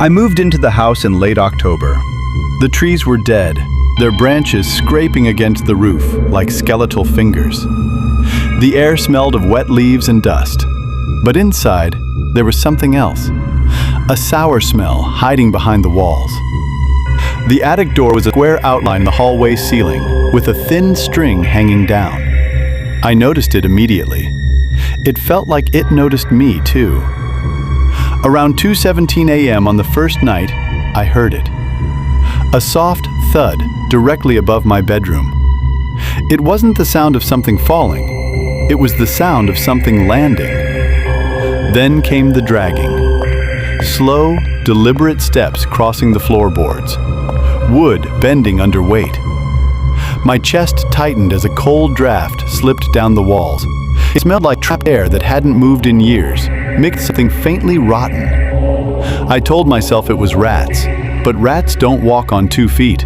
I moved into the house in late October. The trees were dead, their branches scraping against the roof like skeletal fingers. The air smelled of wet leaves and dust. But inside, there was something else. A sour smell hiding behind the walls. The attic door was a square outline in the hallway ceiling, with a thin string hanging down. I noticed it immediately. It felt like it noticed me, too. Around 2:17 a.m. on the first night, I heard it. A soft thud directly above my bedroom. It wasn't the sound of something falling. It was the sound of something landing. Then came the dragging. Slow, deliberate steps crossing the floorboards. Wood bending under weight. My chest tightened as a cold draft slipped down the walls. It smelled like trapped air that hadn't moved in years, mixed something faintly rotten. I told myself it was rats, but rats don't walk on 2 feet.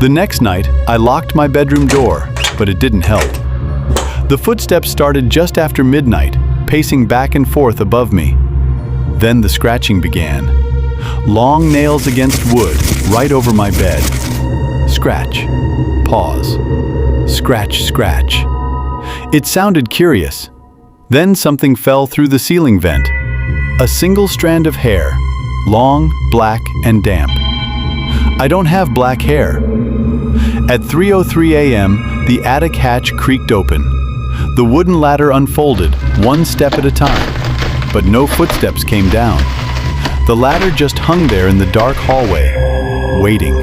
The next night, I locked my bedroom door, but it didn't help. The footsteps started just after midnight, pacing back and forth above me. Then the scratching began. Long nails against wood, right over my bed. Scratch. Pause. Scratch, scratch. It sounded curious. Then something fell through the ceiling vent. A single strand of hair, long, black, and damp. I don't have black hair. At 3:03 a.m., the attic hatch creaked open. The wooden ladder unfolded, one step at a time, but no footsteps came down. The ladder just hung there in the dark hallway, waiting.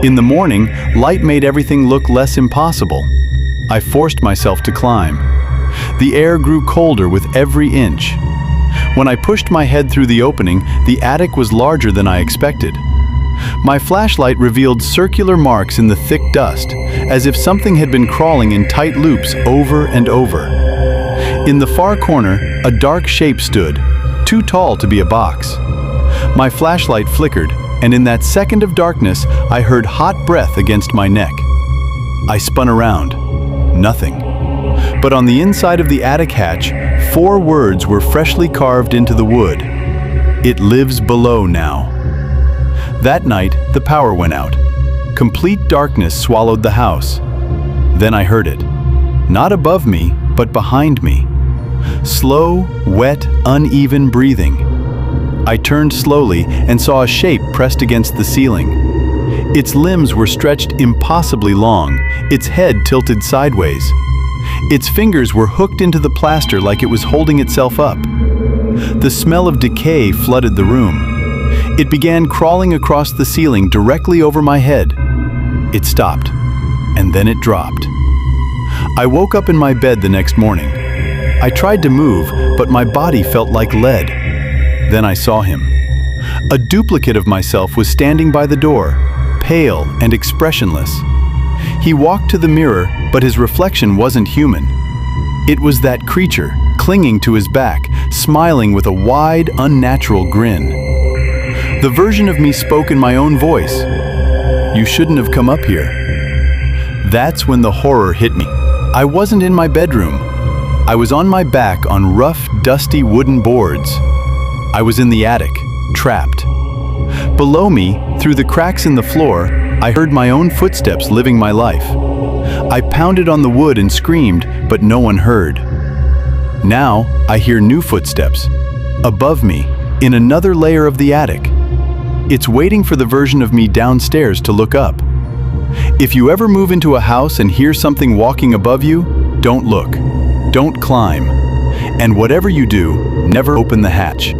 In the morning, light made everything look less impossible. I forced myself to climb. The air grew colder with every inch. When I pushed my head through the opening, the attic was larger than I expected. My flashlight revealed circular marks in the thick dust, as if something had been crawling in tight loops over and over. In the far corner, a dark shape stood, too tall to be a box. My flashlight flickered, and in that second of darkness, I heard hot breath against my neck. I spun around. Nothing. But on the inside of the attic hatch, 4 words were freshly carved into the wood. It lives below now. That night, the power went out. Complete darkness swallowed the house. Then I heard it. Not above me, but behind me. Slow, wet, uneven breathing. I turned slowly and saw a shape pressed against the ceiling. Its limbs were stretched impossibly long, its head tilted sideways. Its fingers were hooked into the plaster like it was holding itself up. The smell of decay flooded the room. It began crawling across the ceiling directly over my head. It stopped, and then it dropped. I woke up in my bed the next morning. I tried to move, but my body felt like lead. Then I saw him. A duplicate of myself was standing by the door, pale and expressionless. He walked to the mirror, but his reflection wasn't human. It was that creature, clinging to his back, smiling with a wide, unnatural grin. The version of me spoke in my own voice. "You shouldn't have come up here." That's when the horror hit me. I wasn't in my bedroom. I was on my back on rough, dusty wooden boards. I was in the attic, trapped. Below me, through the cracks in the floor, I heard my own footsteps living my life. I pounded on the wood and screamed, but no one heard. Now, I hear new footsteps. Above me, in another layer of the attic. It's waiting for the version of me downstairs to look up. If you ever move into a house and hear something walking above you, don't look. Don't climb. And whatever you do, never open the hatch.